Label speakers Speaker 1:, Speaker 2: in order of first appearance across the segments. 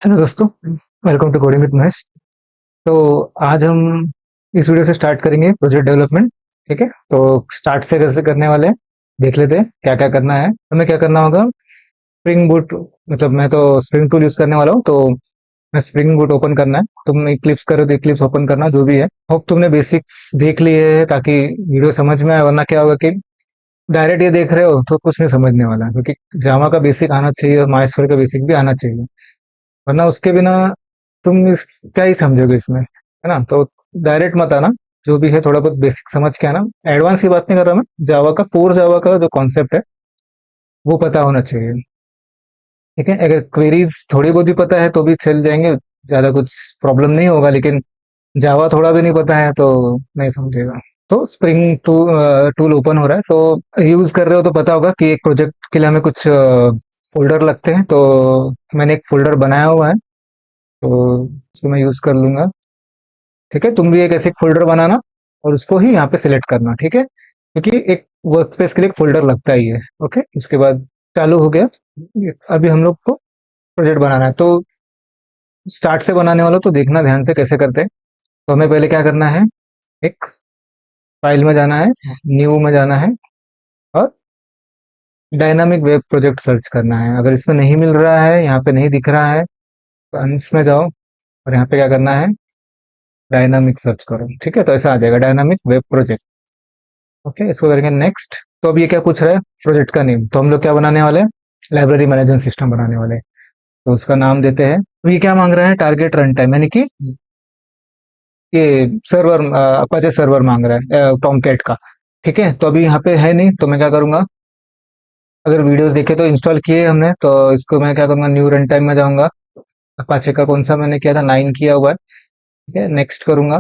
Speaker 1: Hello दोस्तों, welcome to coding with Mahesh. तो आज हम इस वीडियो से स्टार्ट करेंगे प्रोजेक्ट डेवलपमेंट। ठीक है, तो स्टार्ट से कैसे करने वाले हैं देख लेते हैं। क्या क्या करना है, हमें क्या करना होगा। स्प्रिंग बूट, मतलब मैं तो स्प्रिंग टूल यूज करने वाला हूँ, तो मैं स्प्रिंग बूट ओपन करना है। तुम इक्लिप्स करो तो इक्लिप्स ओपन करना, जो भी है। होप तुमने बेसिक्स देख लिए है ताकि वीडियो समझ में आए, वरना क्या होगा कि डायरेक्ट ये देख रहे हो तो कुछ नहीं समझने वाला, क्योंकि जावा का बेसिक आना चाहिए और माइस्क्वेल का बेसिक भी आना चाहिए, वरना उसके बिना तुम क्या ही समझोगे इसमें, है ना। तो डायरेक्ट मत आना, जो भी है थोड़ा बहुत बेसिक समझ के आना। एडवांस की बात नहीं कर रहा मैं, जावा का कोर जावा का जो कॉन्सेप्ट है वो पता होना चाहिए। ठीक है, अगर क्वेरीज थोड़ी बहुत भी पता है तो भी चल जाएंगे, ज्यादा कुछ प्रॉब्लम नहीं होगा। लेकिन जावा थोड़ा भी नहीं पता है तो नहीं समझेगा। तो स्प्रिंग टूल ओपन हो रहा है, तो यूज कर रहे हो तो पता होगा कि एक प्रोजेक्ट के लिए हमें कुछ फोल्डर लगते हैं। तो मैंने एक फोल्डर बनाया हुआ है, तो उसको मैं यूज कर लूंगा। ठीक है, तुम भी एक ऐसे फोल्डर बनाना और उसको ही यहाँ पे सिलेक्ट करना। ठीक है, क्योंकि एक वर्क स्पेस के लिए एक फोल्डर लगता ही है। ओके, उसके बाद चालू हो गया। अभी हम लोग को प्रोजेक्ट बनाना है, तो स्टार्ट से बनाने वाला तो देखना ध्यान से कैसे करते हैं। तो हमें पहले क्या करना है, एक फाइल में जाना है, न्यू में जाना है, और डायनामिक वेब प्रोजेक्ट सर्च करना है। अगर इसमें नहीं मिल रहा है, यहाँ पे नहीं दिख रहा है, तो अंश में जाओ और यहाँ पे क्या करना है, डायनामिक सर्च करो। ठीक है, तो ऐसा आ जाएगा डायनामिक वेब प्रोजेक्ट। ओके, इसको करेंगे नेक्स्ट। तो अब ये क्या पूछ रहा है, प्रोजेक्ट का नेम। तो हम लोग क्या बनाने वाले हैं, लाइब्रेरी मैनेजमेंट सिस्टम बनाने वाले हैं। तो उसका नाम देते हैं। तो ये क्या मांग रहा है, टारगेट रन टाइम, यानी कि ये सर्वर, अपाचे सर्वर मांग रहा है टॉमकैट का। ठीक है, तो अभी यहाँ पे है नहीं, तो मैं क्या करूंगा, अगर वीडियोस देखे तो इंस्टॉल किए हमने, तो इसको मैं क्या करूंगा, न्यू रन टाइम में जाऊंगा। अपाचे का कौन सा मैंने किया था, 9 किया हुआ है। ठीक है, नेक्स्ट करूंगा।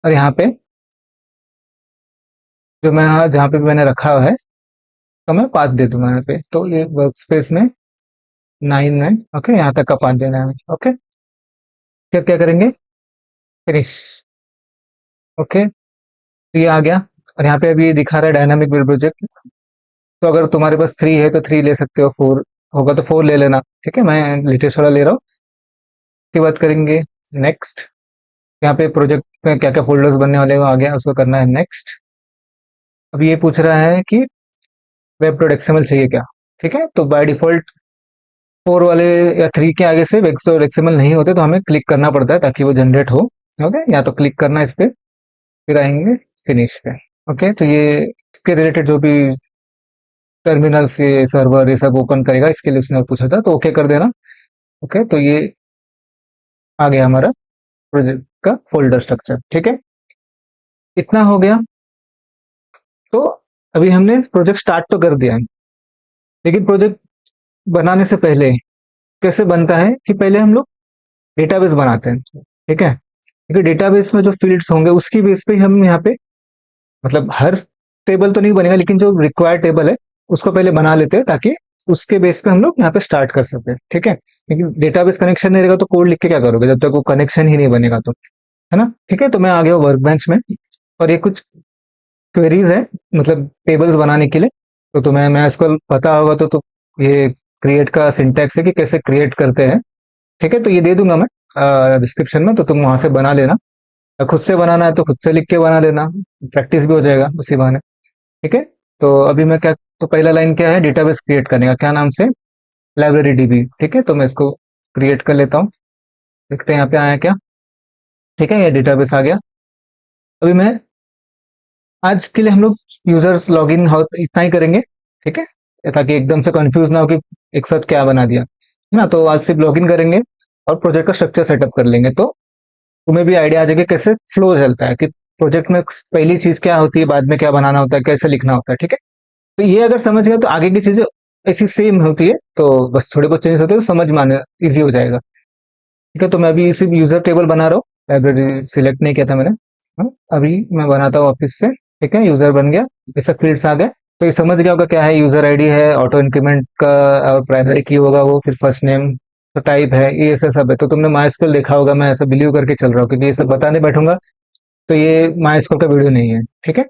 Speaker 1: और यहाँ पे जो मैं जहाँ पे भी मैंने रखा है, तो मैं पाथ दे दूंगा यहाँ पे। तो ये वर्क स्पेस में 9 में, ओके, यहाँ तक का पाथ देना है। ओके, फिर क्या करेंगे, फिनिश। ओके, तो ये आ गया। और यहाँ पे अभी ये दिखा रहा है डायनामिक बिल्ड प्रोजेक्ट। तो अगर तुम्हारे पास 3 है तो 3 ले सकते हो, 4 होगा तो 4 ले लेना। ठीक है, मैं लेटेस्ट वाला ले रहा हूँ। उसके बाद करेंगे नेक्स्ट। यहाँ पे प्रोजेक्ट में क्या क्या फोल्डर्स बनने वाले हैं वो आ गया, उसको करना है नेक्स्ट। अब ये पूछ रहा है कि वेब डॉट एक्सएमएल चाहिए क्या। ठीक है, तो बाय डिफॉल्ट 4 वाले या 3 के आगे से वेब डॉट एक्सएमएल नहीं होते, तो हमें क्लिक करना पड़ता है ताकि वो जनरेट हो। ओके, या तो क्लिक करना इस पे, फिर आएंगे फिनिश पे। ओके, तो ये इसके रिलेटेड जो भी टर्मिनल से सर्वर ये सब ओपन करेगा, इसके लिए उसने पूछा था, तो ओके कर देना। ओके, तो ये आ गया हमारा प्रोजेक्ट का फोल्डर स्ट्रक्चर। ठीक है, इतना हो गया। तो अभी हमने प्रोजेक्ट स्टार्ट तो कर दिया है, लेकिन प्रोजेक्ट बनाने से पहले कैसे बनता है कि पहले हम लोग डेटाबेस बनाते हैं। ठीक है, क्योंकि डेटाबेस में जो फील्ड्स होंगे उसकी बेस पे हम यहाँ पे, मतलब हर टेबल तो नहीं बनेगा, लेकिन जो रिक्वायर्ड टेबल है उसको पहले बना लेते हैं, ताकि उसके बेस पे हम लोग यहाँ पे स्टार्ट कर सकते हैं। ठीक है, क्योंकि डेटाबेस कनेक्शन नहीं रहेगा तो कोड लिख के क्या करोगे जब तक वो कनेक्शन ही नहीं बनेगा, तो है ना। ठीक है, तो मैं आ गया वर्क बेंच में, और ये कुछ क्वेरीज है, मतलब टेबल्स बनाने के लिए। तो तुम्हें मैं इसको पता होगा तो ये क्रिएट का सिंटैक्स है कि कैसे क्रिएट करते हैं। ठीक है, तो ये दे दूंगा मैं डिस्क्रिप्शन में, तो तुम वहां से बना लेना। खुद से बनाना है तो खुद से लिख के बना लेना, प्रैक्टिस भी हो जाएगा उसी बहाने। ठीक है, तो अभी मैं क्या, तो पहला लाइन क्या है, डेटाबेस क्रिएट करने का, क्या नाम से, लाइब्रेरी डीबी। ठीक है, तो मैं इसको क्रिएट कर लेता हूँ। देखते हैं यहाँ पे आया क्या। ठीक है, ये डेटाबेस आ गया। अभी मैं, आज के लिए हम लोग यूजर्स लॉगिन इतना ही करेंगे। ठीक है, ताकि एकदम से कंफ्यूज ना हो कि एक साथ क्या बना दिया, है ना। तो आज सिर्फ लॉगिन करेंगे और प्रोजेक्ट का स्ट्रक्चर सेटअप कर लेंगे, तो तुम्हें भी आइडिया आ जाएगा कैसे फ्लो चलता है, कि प्रोजेक्ट में पहली चीज क्या होती है, बाद में क्या बनाना होता है, कैसे लिखना होता है। ठीक है, तो ये अगर समझ गए तो आगे की चीजें ऐसी सेम होती है, तो बस थोड़े बहुत चेंजेस होते हैं तो समझ में आने ईजी हो जाएगा। ठीक है, तो मैं अभी सिर्फ यूजर टेबल बना रहा हूँ, लाइब्रेरी सिलेक्ट नहीं किया था मैंने। हाँ, अभी मैं बनाता हूँ ऑफिस से। ठीक है, यूजर बन गया, ये सब फील्ड्स आ गए। तो ये समझ गया होगा क्या है, यूजर आईडी है, ऑटो इंक्रीमेंट का, और प्राइमरी की होगा वो, फिर फर्स्ट नेम, तो टाइप है, ये ऐसा सब है। तो तुमने माइस्क्ल देखा होगा, मैं ऐसा बिलीव करके चल रहा हूँ, क्योंकि ये सब बताने बैठूंगा तो ये माइस्क्ल का वीडियो नहीं है। ठीक है,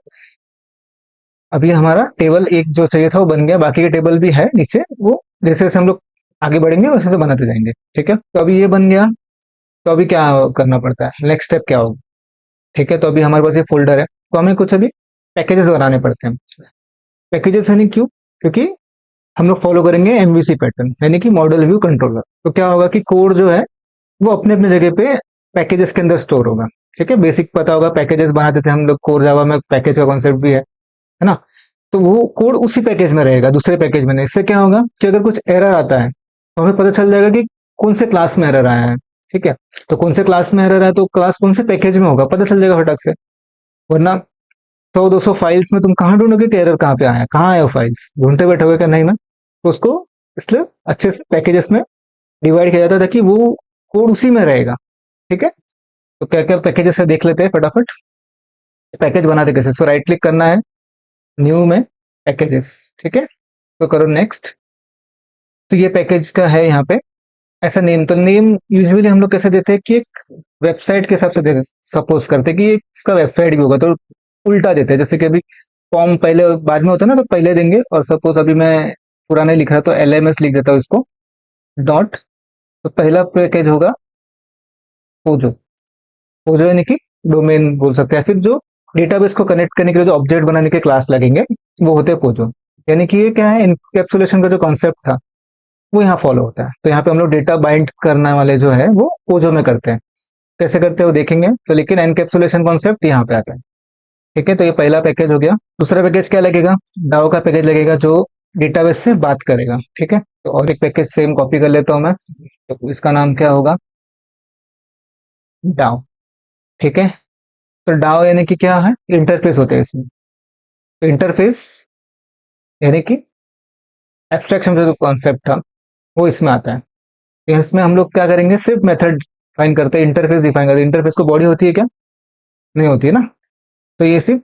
Speaker 1: अभी हमारा टेबल एक जो चाहिए था वो बन गया, बाकी के टेबल भी है नीचे, वो जैसे जैसे हम लोग आगे बढ़ेंगे वैसे से बनाते जाएंगे। ठीक है, तो अभी ये बन गया। तो अभी क्या करना पड़ता है, नेक्स्ट स्टेप क्या होगा? ठीक है, तो अभी हमारे पास ये फोल्डर है, तो हमें कुछ अभी पैकेजेस बनाने पड़ते हैं। पैकेजेस यानी क्यों? क्योंकि हम लोग फॉलो करेंगे एमवीसी पैटर्न, यानी कि मॉडल व्यू कंट्रोलर। तो क्या होगा कि कोड जो है वो अपने अपने जगह पे पैकेजेस के अंदर स्टोर होगा। ठीक है, बेसिक पता होगा, पैकेजेस बनाते थे हम लोग, कोर जावा में पैकेज का कॉन्सेप्ट भी है ना? तो वो कोड उसी पैकेज में रहेगा, दूसरे पैकेज में नहीं। इससे क्या होगा कि अगर कुछ एरर आता है तो हमें पता चल जाएगा कि कौन से क्लास में एरर आया है। ठीक है, तो कौन से क्लास में एरर है तो क्लास कौन से पैकेज में होगा पता चल जाएगा फटक से। वरना 100-200 फाइल्स में तुम कहाँ ढूंढोगे कि एरर कहाँ पे आया, कहाँ है वो फाइल्स, ढूंढते बैठोगे क्या? नहीं ना। तो उसको इसलिए अच्छे से पैकेजेस में डिवाइड किया जाता है ताकि वो कोड उसी में रहेगा। ठीक है, तो क्या क्या पैकेजेस है देख लेते हैं फटाफट। पैकेज बनाते कैसे, इसको राइट क्लिक करना है, न्यू में पैकेजेस। ठीक है, तो करो नेक्स्ट। तो ये पैकेज का है यहाँ पे ऐसा नेम। तो नेम यूजुअली हम लोग कैसे देते हैं कि एक वेबसाइट के हिसाब से देते, सपोज करते हैं कि ये इसका वेबसाइट भी होगा तो उल्टा देते हैं। जैसे कि अभी फॉर्म पहले बाद में होता है ना, तो पहले देंगे। और सपोज अभी मैं पुराने लिख रहा तो एलएमएस लिख देता हूँ इसको, डॉट। तो पहला पैकेज होगा पोजो। पोजो यानी कि डोमेन बोल सकते हैं, फिर जो डेटाबेस को कनेक्ट करने के लिए जो ऑब्जेक्ट बनाने के क्लास लगेंगे वो होते हैं पोजो। यानी कि ये क्या है, इनकैप्सुलेशन का जो कॉन्सेप्ट था वो यहाँ फॉलो होता है। तो यहाँ पे हम लोग डेटा बाइंड करने वाले जो है वो पोजो में करते हैं। कैसे करते हैं वो देखेंगे, तो लेकिन एनकैप्सुलेशन कॉन्सेप्ट यहाँ पे आता है। ठीक है, तो ये पहला पैकेज हो गया। दूसरा पैकेज क्या लगेगा? डाओ का पैकेज लगेगा जो डेटाबेस से बात करेगा। ठीक है, तो और एक पैकेज सेम कॉपी कर लेता हूँ मैं, तो इसका नाम क्या होगा? डाओ। ठीक है, तो डाओ यानी कि क्या है, इंटरफेस होते हैं इसमें। तो इंटरफेस यानी कि एब्स्ट्रैक्शन का जो कॉन्सेप्ट था वो इसमें आता है। तो इसमें हम लोग क्या करेंगे, सिर्फ मेथड डिफाइन करते हैं, इंटरफेस डिफाइन करते हैं। इंटरफेस को बॉडी होती है क्या? नहीं होती है ना। तो ये सिर्फ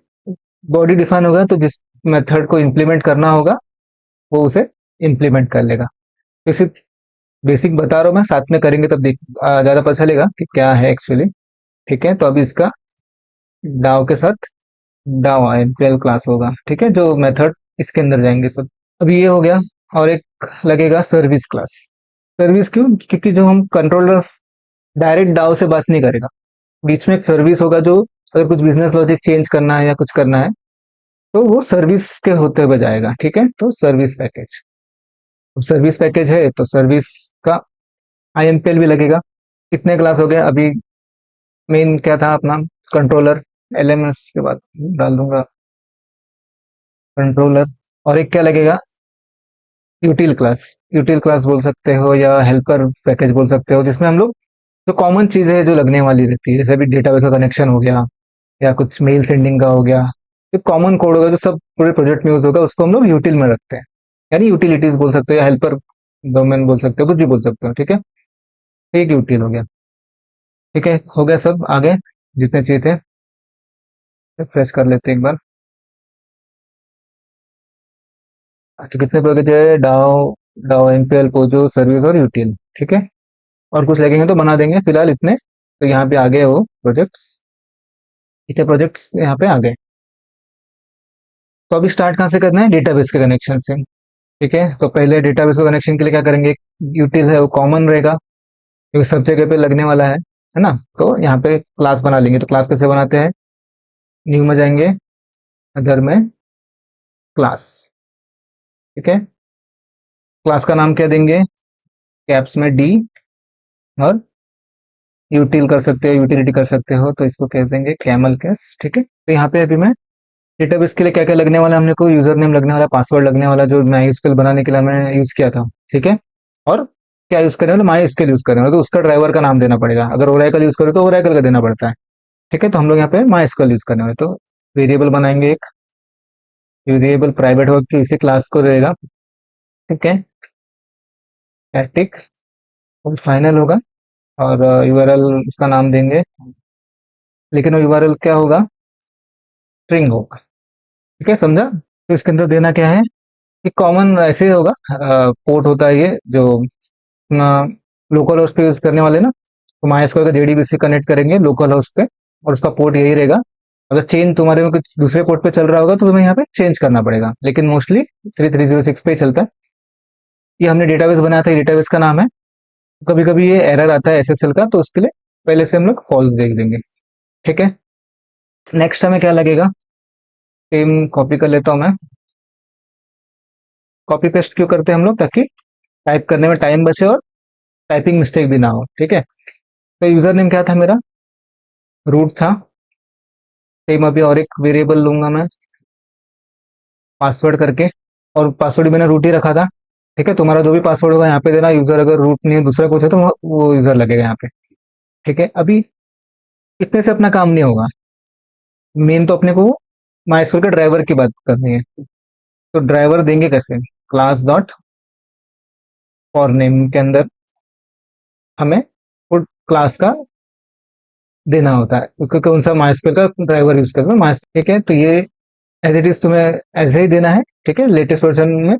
Speaker 1: बॉडी डिफाइन होगा, तो जिस मेथड को इम्प्लीमेंट करना होगा वो उसे इम्प्लीमेंट कर लेगा। तो इसे बेसिक बता रहा हूँ मैं, साथ में करेंगे तब देख ज्यादा पता चलेगा कि क्या है एक्चुअली। ठीक है, तो अभी इसका डाव के साथ डाव एमपीएल क्लास होगा। ठीक है, जो मेथड इसके अंदर जाएंगे सब। अभी ये हो गया। और एक लगेगा सर्विस क्लास। सर्विस क्यों? क्योंकि जो हम कंट्रोलर्स डायरेक्ट डाव से बात नहीं करेगा, बीच में एक सर्विस होगा जो अगर कुछ बिजनेस लॉजिक चेंज करना है या कुछ करना है तो वो सर्विस के होते हुए जाएगा। ठीक है, तो सर्विस पैकेज। अब सर्विस पैकेज है तो सर्विस का आईएमपीएल भी लगेगा। कितने क्लास हो गए अभी? मेन क्या था अपना? कंट्रोलर। एलएमएस के बाद डाल दूंगा कंट्रोलर। और एक क्या लगेगा? यूटिल क्लास। यूटिल क्लास बोल सकते हो या हेल्पर पैकेज बोल सकते हो, जिसमें हम लोग जो कॉमन चीजें है जो लगने वाली रहती है, जैसे अभी डेटाबेस का कनेक्शन हो गया या कुछ मेल सेंडिंग का हो गया, जो कॉमन कोड होगा जो सब पूरे प्रोजेक्ट में यूज होगा उसको हम लोग यूटिल में रखते हैं। यानी यूटिलिटीज बोल सकते हो या हेल्पर डोमेन बोल सकते हो, कुछ भी बोल सकते हो। ठीक है, एक यूटिल हो गया। ठीक है, हो गया सब आगे जितने चाहिए थे। रिफ्रेश कर लेते हैं एक बार। तो कितने पैकेज है? DAO, DAO impl POJO service और यूटिल। ठीक है, और कुछ लगेंगे तो बना देंगे, फिलहाल इतने तो यहाँ पे आ गए वो प्रोजेक्ट्स। इतने प्रोजेक्ट्स यहाँ पे आ गए। तो अभी स्टार्ट कहाँ से करना है? डेटाबेस के कनेक्शन से। ठीक है, तो पहले डेटाबेस को कनेक्शन के लिए क्या करेंगे, यूटिल है वो कॉमन रहेगा क्योंकि सब जगह पे लगने वाला है ना। तो यहाँ पे क्लास बना लेंगे। तो क्लास कैसे बनाते हैं? न्यू में जाएंगे, अदर में क्लास। ठीक है, क्लास का नाम क्या देंगे? कैप्स में डी। और यूटिल कर सकते हो, यूटिलिटी कर सकते हो, तो इसको कह देंगे कैमल कैस। ठीक है, तो यहाँ पे अभी मैं डेटाबेस के लिए क्या क्या लगने वाला है, हमने को यूजर नेम लगने वाला, पासवर्ड लगने वाला जो माई बनाने के लिए हमने यूज किया था। ठीक है, और क्या यूज करें, माई एसक्यूएल यूज करें तो उसका ड्राइवर का नाम देना पड़ेगा। अगर ओरेकल यूज करें तो ओरेकल का देना पड़ता है। ठीक है, तो हम लोग यहाँ पे माई एसक्यूएल यूज करने वाले, तो वेरिएबल बनाएंगे एक। वेरिएबल प्राइवेट होगा कि इसी क्लास को रहेगा। ठीक है, स्टैटिक और फाइनल होगा। और यूआरएल उसका नाम देंगे, लेकिन वो यूआरएल क्या होगा? स्ट्रिंग होगा। ठीक है, समझा? तो इसके अंदर देना क्या है, ये कॉमन ऐसे होगा। पोर्ट होता है ये जो अपना लोकल होस्ट पे यूज करने वाले ना, तो माइस्क्वायर का जेडीबीसी कनेक्ट करेंगे लोकल होस्ट पे और उसका पोर्ट यही रहेगा। अगर चेंज तुम्हारे में कुछ दूसरे पोर्ट पे चल रहा होगा तो तुम्हें यहाँ पे चेंज करना पड़ेगा, लेकिन मोस्टली 3306 पे ही चलता है। ये हमने डेटाबेस बनाया था, ये डेटाबेस का नाम है। कभी कभी ये एरर आता है एसएसएल का, तो उसके लिए पहले से हम लोग फॉल्स देख देंगे। ठीक है, नेक्स्ट हमें क्या लगेगा, सेम कॉपी कर लेता हूँ मैं। कॉपी पेस्ट क्यों करते हैं हम लोग, ताकि टाइप करने में टाइम बचे और टाइपिंग मिस्टेक भी ना हो। ठीक है, तो यूजर नेम क्या था मेरा, रूट था। सेम अभी और एक वेरिएबल लूंगा मैं, पासवर्ड करके, और पासवर्ड भी मैंने रूट ही रखा था। ठीक है, तुम्हारा जो भी पासवर्ड होगा यहाँ पे देना, यूजर अगर रूट नहीं दूसरा कुछ है तो वो यूजर लगेगा यहाँ पे। ठीक है, अभी इतने से अपना काम नहीं होगा, मेन तो अपने को माइस्क्यूएल के ड्राइवर की बात करनी है। तो ड्राइवर देंगे कैसे, क्लास डॉट फॉर नेम के अंदर हमें वो क्लास का देना होता है, क्योंकि कौन सा माइस्क्यूएल का ड्राइवर यूज करते हैं माइस्क्यूएल। ठीक है, तो ये एज इट इज तुम्हें ऐसे ही देना है। ठीक है, लेटेस्ट वर्जन में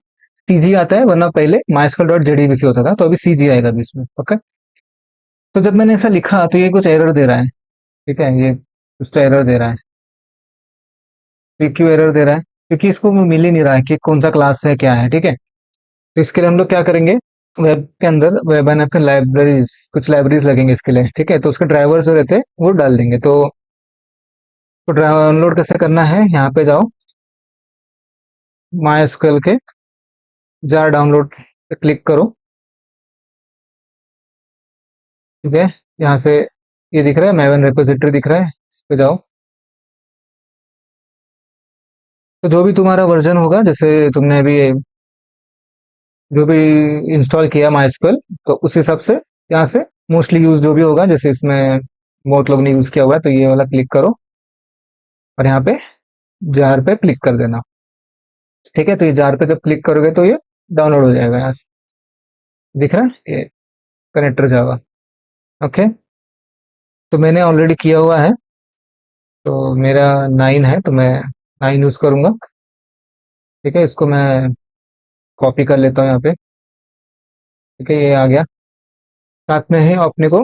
Speaker 1: सीजी आता है, वरना पहले माइस्क्यूएल डॉट जेडीबीसी होता था, तो अभी सीजी आएगा अभी इसमें। ओके, तो जब मैंने ऐसा लिखा तो ये कुछ एरर दे रहा है। ठीक है, ये कुछ तो एरर दे रहा है। तो ये क्यों एरर दे रहा है, क्योंकि इसको मिल ही नहीं रहा है कि कौन सा क्लास है क्या है। ठीक है, तो इसके लिए हम लोग क्या करेंगे, वेब के अंदर वेब एंड ऐप लाइब्रेरीज, कुछ लाइब्रेरीज लगेंगे इसके लिए। ठीक है, तो उसके ड्राइवर्स जो रहते हैं वो डाल देंगे। तो डाउनलोड कैसे करना है, यहाँ पे जाओ, माई एसक्यूएल के जार डाउनलोड पे क्लिक करो। ठीक है, यहाँ से ये दिख रहा है मैवन रेपोजिटरी दिख रहा है, इस पे जाओ। तो जो भी तुम्हारा वर्जन होगा, जैसे तुमने अभी जो भी इंस्टॉल किया माइस्क्वेल, तो उस हिसाब से यहाँ से मोस्टली यूज जो भी होगा, जैसे इसमें बहुत लोग ने यूज किया हुआ है, तो ये वाला क्लिक करो और यहाँ पे जार पे क्लिक कर देना। ठीक है, तो ये जार पे जब क्लिक करोगे तो ये डाउनलोड हो जाएगा, यहाँ से दिख रहा है ये कनेक्टर जावा। ओके, तो मैंने ऑलरेडी किया हुआ है, तो मेरा 9 है, तो मैं 9 यूज करूंगा। ठीक है, इसको मैं कॉपी कर लेता हूँ यहाँ पे। ठीक है, ये आ गया। साथ में है अपने को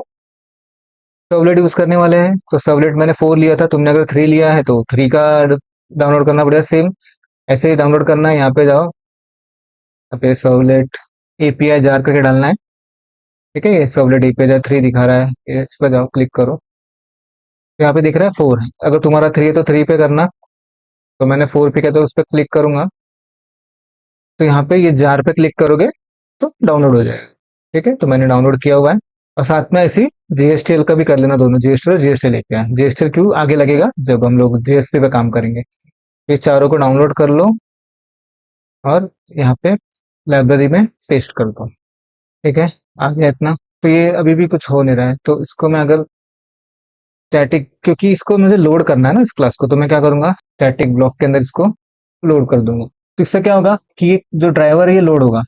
Speaker 1: सर्वलेट यूज करने वाले हैं, तो सर्वलेट मैंने 4 लिया था, तुमने अगर 3 लिया है तो 3 का डाउनलोड करना पड़ेगा। सेम ऐसे ही डाउनलोड करना है, यहाँ पे जाओ, यहाँ पे सर्वलेट एपीआई जार करके डालना है। ठीक है, ये सर्वलेट एपीआई जार 3 दिखा रहा है, इस पे जाओ, क्लिक करो। तो यहाँ पे दिख रहा है 4 है, अगर तुम्हारा 3 है तो 3 पे करना। तो मैंने 4 पे किया, तो उस पर क्लिक करूंगा, तो यहाँ पे ये जार पे क्लिक करोगे तो डाउनलोड हो जाएगा। ठीक है, तो मैंने डाउनलोड किया हुआ है। और साथ में ऐसी जीएसटीएल का भी कर लेना, दोनों जीएसटीएल और जीएसटीएल एपीआई। जीएसटीएल क्यों आगे लगेगा जब हम लोग जेएसपी पे काम करेंगे। ये चारों को डाउनलोड कर लो और यहाँ पे लाइब्रेरी में पेस्ट कर दो। ठीक है, आ गया इतना। तो ये अभी भी कुछ हो नहीं रहा है, तो इसको मैं अगर स्टैटिक, क्योंकि इसको मुझे लोड करना है ना इस क्लास को, तो मैं क्या करूंगा, स्टैटिक ब्लॉक के अंदर इसको लोड कर दूंगा। तो इससे क्या होगा कि ये जो ड्राइवर है ये लोड होगा,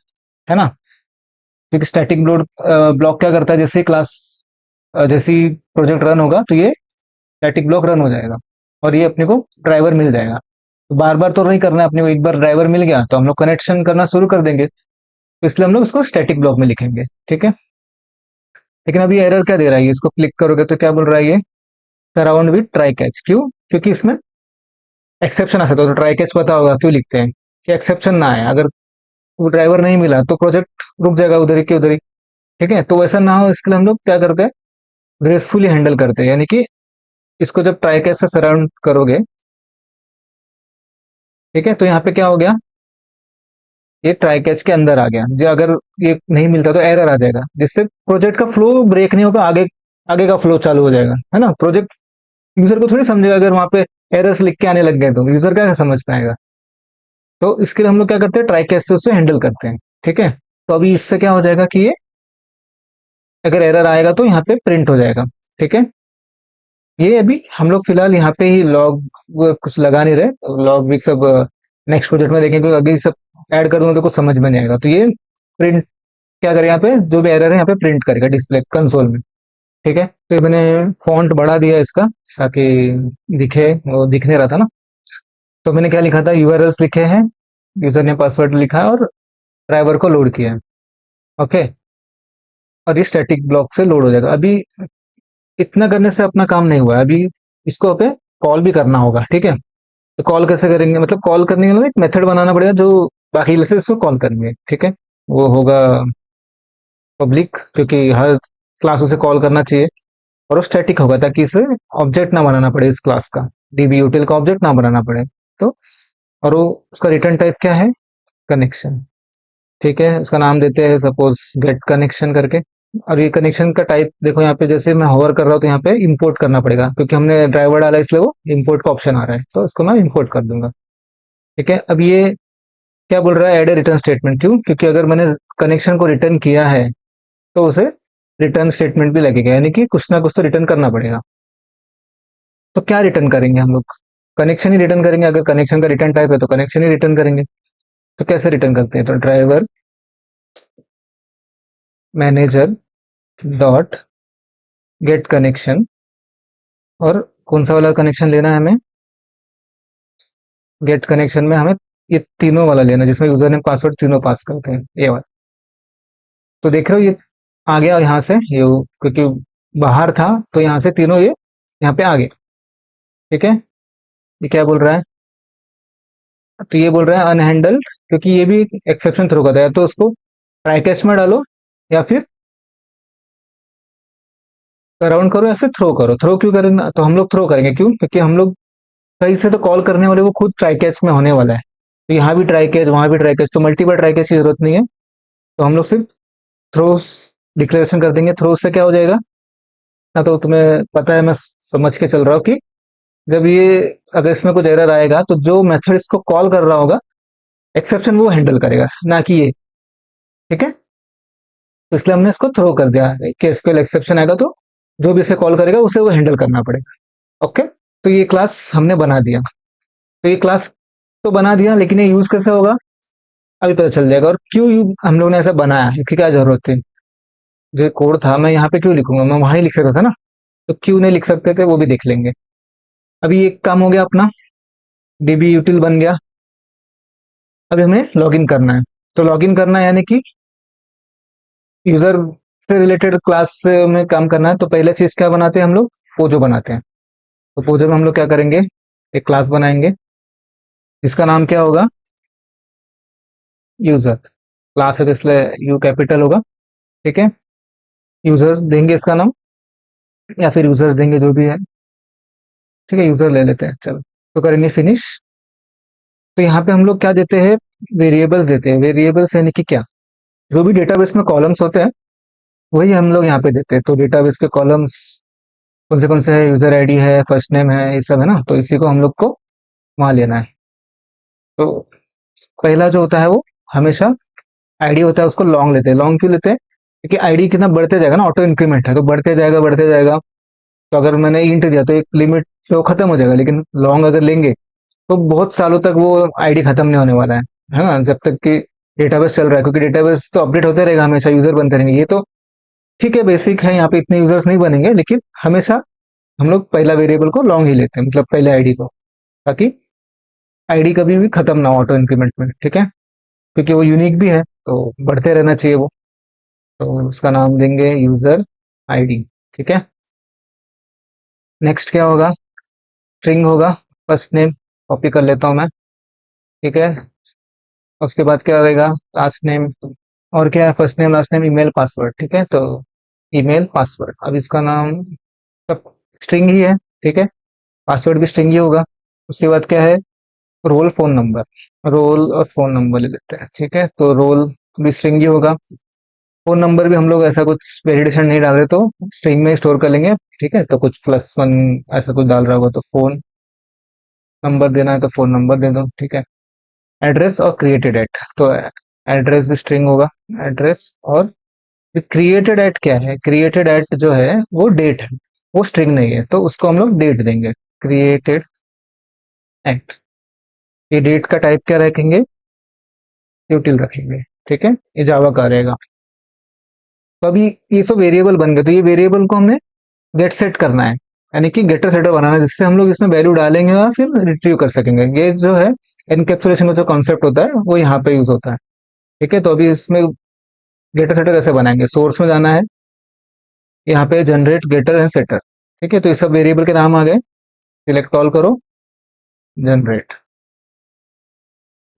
Speaker 1: है ना। क्योंकि स्टैटिक लोड ब्लॉक क्या करता है, जैसे क्लास जैसे प्रोजेक्ट रन होगा तो ये स्टैटिक ब्लॉक रन हो जाएगा और ये अपने को ड्राइवर मिल जाएगा। तो बार बार तो नहीं करना है अपने को, एक बार ड्राइवर मिल गया तो हम लोग कनेक्शन करना शुरू कर देंगे, तो इसलिए हम लोग इसको स्टैटिक ब्लॉक में लिखेंगे। ठीक है, लेकिन अभी एरर क्या दे रहा है, ये इसको क्लिक करोगे तो क्या बोल रहा है ये, सराउंड विथ ट्राई कैच। क्यों, क्योंकि इसमें एक्सेप्शन आ सकता है, तो ट्राई कैच पता होगा क्यों लिखते हैं कि एक्सेप्शन ना आए। अगर वो ड्राइवर नहीं मिला तो प्रोजेक्ट रुक जाएगा उधर ही के उधर ही। ठीक है, तो वैसा ना हो इसके लिए हम लोग क्या करते हैं, ग्रेसफुली हैंडल करते हैं, यानी कि इसको जब ट्राई कैच से सराउंड करोगे, ठीक है, तो यहाँ पे क्या हो गया, ये ट्राई कैच के अंदर आ गया। जो अगर ये नहीं मिलता तो एरर आ जाएगा, जिससे प्रोजेक्ट का फ्लो ब्रेक नहीं होगा, आगे आगे का फ्लो चालू हो जाएगा, है ना। प्रोजेक्ट यूजर को थोड़ी समझेगा, अगर वहां पे एरर्स लिख के आने लग गए तो यूजर क्या समझ पाएगा। तो इसके लिए हम लोग क्या करते हैं, ट्राई कैच से उसको हैंडल करते हैं। ठीक है, तो अभी इससे क्या हो जाएगा कि ये अगर एरर आएगा तो यहाँ पे प्रिंट हो जाएगा। ठीक है, ये अभी हम लोग फिलहाल यहाँ पे ही लॉग कुछ लगा नहीं रहे, लॉग भी सब नेक्स्ट प्रोजेक्ट में देखेंगे, क्योंकि अगर सब ऐड कर दूंगा तो कुछ समझ में नहीं आएगा। तो ये प्रिंट क्या करेगा, यहाँ पे जो भी एरर है यहाँ पे प्रिंट करेगा डिस्प्ले कंसोल में। ठीक है, तो ये मैंने फॉन्ट बढ़ा दिया इसका, ताकि दिखे, वो दिखने रहा था ना। तो मैंने क्या लिखा था, यूआरएल्स लिखे हैं, यूजर ने पासवर्ड लिखा है और ड्राइवर को लोड किया है। ओके, और ये स्टैटिक ब्लॉक से लोड हो जाएगा। अभी इतना करने से अपना काम नहीं हुआ है, अभी इसको पे कॉल भी करना होगा। ठीक है, तो कॉल कैसे करेंगे, मतलब कॉल करने के लिए एक मेथड बनाना पड़ेगा जो बाकी से इसको कॉल करेंगे। ठीक है, वो होगा पब्लिक, क्योंकि हर क्लास उसे कॉल करना चाहिए। और वो स्टैटिक होगा ताकि इसे ऑब्जेक्ट ना बनाना पड़े इस क्लास का, डीबी यूटिल का ऑब्जेक्ट ना बनाना पड़े। तो और वो उसका रिटर्न टाइप क्या है? कनेक्शन। ठीक है, उसका नाम देते हैं सपोज गेट कनेक्शन करके। और ये कनेक्शन का टाइप देखो, यहाँ पे जैसे मैं होवर कर रहा हूँ तो यहाँ पे इंपोर्ट करना पड़ेगा, क्योंकि हमने ड्राइवर डाला इसलिए वो इंपोर्ट का ऑप्शन आ रहा है, तो इसको मैं इंपोर्ट कर दूंगा। ठीक है, अब ये क्या बोल रहा है? एड ए रिटर्न स्टेटमेंट। क्यों? क्योंकि अगर मैंने कनेक्शन को रिटर्न किया है तो उसे रिटर्न स्टेटमेंट भी लगेगा, यानी कि कुछ ना कुछ तो रिटर्न करना पड़ेगा। तो क्या रिटर्न करेंगे हम लोग? कनेक्शन ही रिटर्न करेंगे। अगर कनेक्शन का रिटर्न टाइप है तो कनेक्शन ही रिटर्न करेंगे। तो कैसे रिटर्न करते हैं? तो driver manager dot get connection. और कौन सा वाला कनेक्शन लेना है हमें? गेट कनेक्शन में हमें ये तीनों वाला लेना है, जिसमें यूजर नेम पासवर्ड तीनों पास करते हैं, ये वाला। तो देख रहे हो ये आ गया यहाँ से, ये क्योंकि बाहर था तो यहाँ से तीनों ये यहाँ पे आ गए। ठीक है, ये क्या बोल रहा है? तो ये बोल रहा है अनहैंडल्ड, क्योंकि ये भी एक्सेप्शन थ्रो करता है। तो उसको ट्राई कैच में डालो, या फिर राउंड करो, या फिर थ्रो करो। थ्रो क्यों करेंगे? तो हम लोग थ्रो करेंगे। क्यों? क्योंकि हम लोग कहीं से तो कॉल करने वाले वो खुद ट्राई कैच में होने वाला है। तो यहाँ भी ट्राई कैच, वहां भी ट्राई कैच, तो मल्टीपल ट्राई कैच की जरूरत नहीं है। तो हम लोग सिर्फ थ्रो डिक्लेरेशन कर देंगे। थ्रो से क्या हो जाएगा ना, तो तुम्हें पता है, मैं समझ के चल रहा हूँ कि जब ये अगर इसमें कुछ एरर आएगा तो जो मेथड इसको कॉल कर रहा होगा एक्सेप्शन वो हैंडल करेगा, ना कि ये। ठीक है, तो इसलिए हमने इसको थ्रो कर दिया कि एसक्यूएल एक्सेप्शन आएगा तो जो भी इसे कॉल करेगा उसे वो हैंडल करना पड़ेगा। ओके, तो ये क्लास हमने बना दिया। तो ये क्लास तो बना दिया, लेकिन ये यूज कैसे होगा अभी पता चल जाएगा। और क्यों हम लोग ने ऐसा बनाया, इसकी क्या जरूरत थी? जो कोड था मैं यहाँ पे क्यों लिखूंगा, मैं वहां ही लिख सकता था ना। तो क्यों नहीं लिख सकते थे वो भी देख लेंगे। अभी एक काम हो गया अपना, डीबी यूटिल बन गया। अभी हमें लॉगिन करना है। तो लॉगिन करना है यानी कि यूजर से रिलेटेड क्लास में काम करना है। तो पहले चीज क्या बनाते हैं हम लोग? पोजो बनाते हैं। तो पोजो में हम लोग क्या करेंगे? एक क्लास बनाएंगे जिसका नाम क्या होगा? यूजर। क्लास है तो इसलिए यू कैपिटल होगा। ठीक है, यूजर देंगे इसका नाम, या फिर यूजर देंगे जो भी है। ठीक है, यूजर ले लेते हैं, चलो। तो करेंगे फिनिश। तो यहाँ पे हम लोग क्या देते हैं? वेरिएबल्स देते हैं। वेरिएबल्स यानी कि क्या? जो भी डेटाबेस में कॉलम्स होते हैं वही हम लोग यहाँ पे देते हैं। तो डेटाबेस के कॉलम्स कौन से है? यूजर आईडी है, फर्स्ट नेम है, ये सब है ना, तो इसी को हम लोग को वहां लेना है। तो पहला जो होता है वो हमेशा आईडी होता है, उसको लॉन्ग लेते हैं। लॉन्ग क्यों लेते हैं? क्योंकि आईडी कितना बढ़ते जाएगा ना, ऑटो इंक्रीमेंट है तो बढ़ते जाएगा बढ़ते जाएगा। तो अगर मैंने इंट दिया तो एक लिमिट पे वो खत्म हो जाएगा, लेकिन लॉन्ग अगर लेंगे तो बहुत सालों तक वो आईडी खत्म नहीं होने वाला है ना, जब तक कि डेटाबेस चल रहा है। क्योंकि डेटाबेस तो अपडेट होते रहेगा, हमेशा यूजर बनते रहेंगे। ये तो ठीक है, बेसिक है, यहाँ पे इतने यूजर्स नहीं बनेंगे, लेकिन हमेशा हम लोग पहला वेरिएबल को लॉन्ग ही लेते हैं, मतलब पहले आईडी को, ताकि आईडी कभी भी खत्म ना हो ऑटो इंक्रीमेंट में। ठीक है, क्योंकि वो यूनिक भी है तो बढ़ते रहना चाहिए वो। तो उसका नाम देंगे यूजर आईडी। ठीक है, नेक्स्ट क्या होगा? स्ट्रिंग होगा। फर्स्ट नेम कॉपी कर लेता हूँ मैं। ठीक है, उसके बाद क्या रहेगा? Last name. और क्या है? First name, last name, email, password. ठीक है, तो ईमेल पासवर्ड। अब इसका नाम सब स्ट्रिंग ही है। ठीक है, पासवर्ड भी स्ट्रिंग ही होगा। उसके बाद क्या है? Role, phone number. रोल और फोन नंबर ले लेते हैं। ठीक है, तो रोल भी स्ट्रिंग ही होगा। फोन नंबर भी हम लोग ऐसा कुछ वेरिएशन नहीं डाल रहे, तो स्ट्रिंग में स्टोर कर लेंगे। ठीक है, तो कुछ +1 ऐसा कुछ डाल रहा होगा तो फोन नंबर देना है तो फोन नंबर दे दो। ठीक है, एड्रेस और क्रिएटेड एट, तो एड्रेस भी स्ट्रिंग होगा। एड्रेस। और क्रिएटेड एट क्या है? क्रिएटेड एट जो है वो डेट है, वो स्ट्रिंग नहीं है, तो उसको हम लोग डेट देंगे। Created at. ये डेट का टाइप क्या रखेंगे? यूटिल रखेंगे। ठीक है, ये जावा का रहेगा। तो अभी ये सब वेरिएबल बन गए, तो ये वेरिएबल को हमने गेट सेट करना है, यानी कि गेटर सेटर बनाना है, जिससे हम लोग इसमें वैल्यू डालेंगे और फिर रिट्रीव कर सकेंगे। ये जो है एनकैप्सुलेशन का जो कॉन्सेप्ट होता है वो यहाँ पे यूज होता है। ठीक है, तो अभी इसमें गेटर सेटर कैसे बनाएंगे? सोर्स में जाना है, यहाँ पे जनरेट गेटर एंड सेटर। ठीक है, तो ये सब वेरिएबल के नाम आ गए। सिलेक्ट ऑल करो, जनरेट,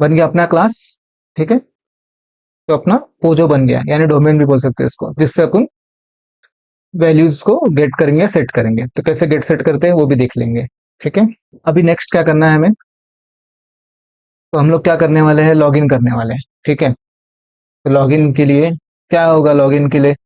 Speaker 1: बन गया अपना क्लास। ठीक है, तो अपना पोजो बन गया, यानी डोमेन भी बोल सकते हैं इसको, जिससे अपन वैल्यूज को गेट करेंगे, सेट करेंगे। तो कैसे गेट सेट करते हैं वो भी देख लेंगे। ठीक है, अभी नेक्स्ट क्या करना है हमें, तो हम लोग क्या करने वाले हैं, लॉगिन करने वाले हैं। ठीक है, तो लॉगिन के लिए क्या होगा, लॉगिन के लिए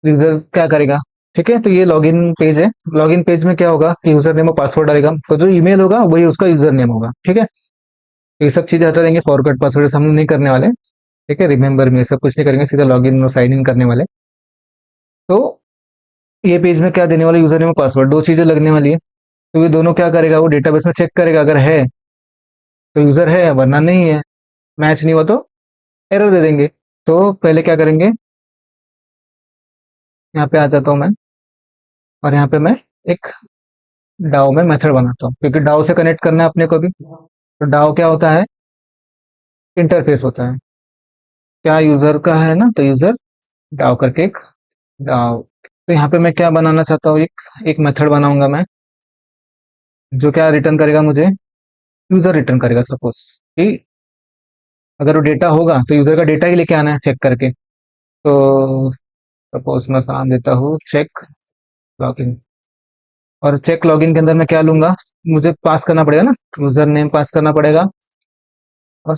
Speaker 1: यूजर क्या करेगा। ठीक है, तो ये लॉगिन पेज है। लॉगिन पेज में क्या होगा कि यूजर नेम और पासवर्ड डालेगा, तो जो ईमेल होगा वही उसका यूजर नेम होगा। ठीक है, तो ये सब चीजें हटा देंगे, फॉरगॉट पासवर्ड हम नहीं करने वाले। ठीक है, रिमेंबर में सब कुछ नहीं करेंगे, सीधा लॉगिन और साइन इन करने वाले। तो ये पेज में क्या देने वाले, यूजर नेम और पासवर्ड, दो चीजें लगने वाली है। तो ये दोनों क्या करेगा, वो डेटाबेस में चेक करेगा, अगर है तो यूजर है, वरना नहीं है। मैच नहीं हुआ तो एरर दे देंगे। तो पहले क्या करेंगे, यहाँ पे आ जाता हूँ मैं, और यहाँ पे मैं एक डाओ में मेथड बनाता हूँ, क्योंकि डाओ से कनेक्ट करना है अपने को भी। तो डाओ क्या होता है, इंटरफेस होता है। क्या यूजर का है ना, तो यूजर डाओ करके एक डाओ। तो यहाँ पे मैं क्या बनाना चाहता हूँ, एक मेथड बनाऊंगा मैं, जो क्या रिटर्न करेगा मुझे, यूजर रिटर्न करेगा। सपोज कि अगर वो डेटा होगा तो यूजर का डेटा ही लेके आना है चेक करके। तो सपोज मैं नाम देता हूँ चेक लॉगिन, और चेक लॉगिन के अंदर मैं क्या लूंगा, मुझे पास करना पड़ेगा ना, यूजर नेम पास करना पड़ेगा। और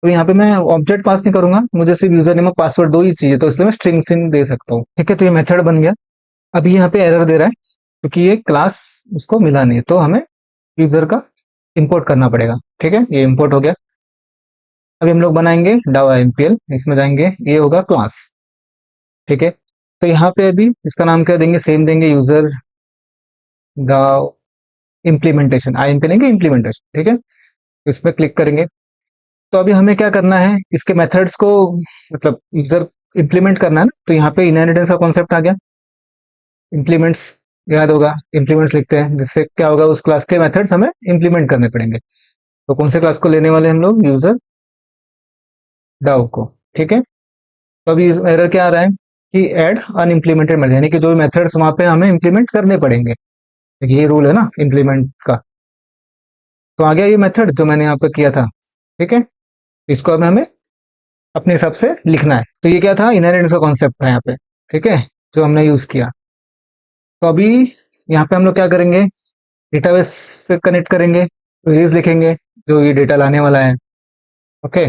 Speaker 1: तो यहाँ पे मैं ऑब्जेक्ट पास नहीं करूंगा, मुझे सिर्फ यूजर नेम और पासवर्ड दो ही चाहिए, तो इसलिए मैं स्ट्रिंग स्ट्रिंग दे सकता हूँ। ठीक है, तो ये मेथड बन गया। अभी यहाँ पे एरर दे रहा है, क्योंकि ये क्लास उसको मिला नहीं, तो हमें यूजर का इंपोर्ट करना पड़ेगा। ठीक है, ये इंपोर्ट हो गया। अभी हम लोग बनाएंगे डावा एमपीएल, इसमें जाएंगे, ये होगा क्लास। ठीक है, तो यहाँ पे अभी इसका नाम क्या देंगे, सेम देंगे, user DAO implementation, I am पे लेंगे इम्प्लीमेंटेशन। ठीक है, इस पर क्लिक करेंगे। तो अभी हमें क्या करना है, इसके मेथड्स को मतलब यूजर इम्प्लीमेंट करना है ना, तो यहाँ पे इनहेरिटेंस का कॉन्सेप्ट आ गया। इम्प्लीमेंट्स याद होगा, इम्प्लीमेंट्स लिखते हैं, जिससे क्या होगा, उस क्लास के मेथड्स हमें इम्प्लीमेंट करने पड़ेंगे। तो कौन से क्लास को लेने वाले हम लोग, यूजर डाउ को। ठीक है, तो अभी एरर क्या आ रहा है कि ऐड अनइम्प्लीमेंटेड मेथड, यानी कि जो मेथड्स वहां पे हमें इम्प्लीमेंट करने पड़ेंगे। ये रूल है ना इम्प्लीमेंट का। तो आ गया ये मेथड जो मैंने यहाँ पे किया था। ठीक है, इसको अब हमें अपने हिसाब से लिखना है। तो ये क्या था, इनहेरिटेंस का कॉन्सेप्ट है यहाँ पे। ठीक है, जो हमने यूज किया। तो अभी यहाँ पे हम लोग क्या करेंगे, डेटाबेस से कनेक्ट करेंगे, क्वेरीज लिखेंगे जो ये डेटा लाने वाला है। ओके,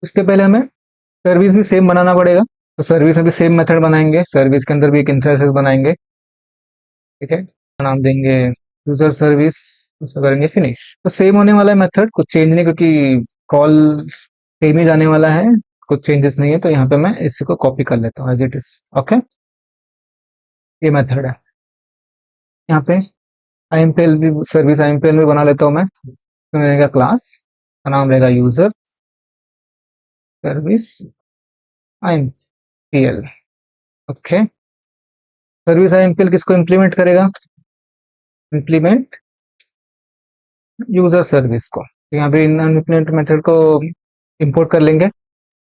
Speaker 1: इसके पहले हमें सर्विस भी सेम बनाना पड़ेगा। तो सर्विस में भी सेम मेथड बनाएंगे, सर्विस के अंदर भी एक इंटरफेस बनाएंगे। ठीक है, नाम देंगे यूजर सर्विस, उसको करेंगे फिनिश। तो सेम होने वाला है मेथड, कुछ चेंज नहीं, क्योंकि कॉल सेम ही जाने वाला है, कुछ चेंजेस नहीं है। तो यहाँ पे मैं इसी को कॉपी कर लेता हूँ एज इट इज। ओके, ये मेथड है। यहाँ पे आईएमपीएल भी, सर्विस आईएमपीएल भी बना लेता हूँ मैं। तो रहेगा क्लास का नाम रहेगा यूजर सर्विस आईएमपीएल। ओके, सर्विस आईएमपीएल किसको इंप्लीमेंट करेगा, इंप्लीमेंट यूजर सर्विस को। तो यहाँ पे इम्प्लीमेंट मेथड को इंपोर्ट कर लेंगे।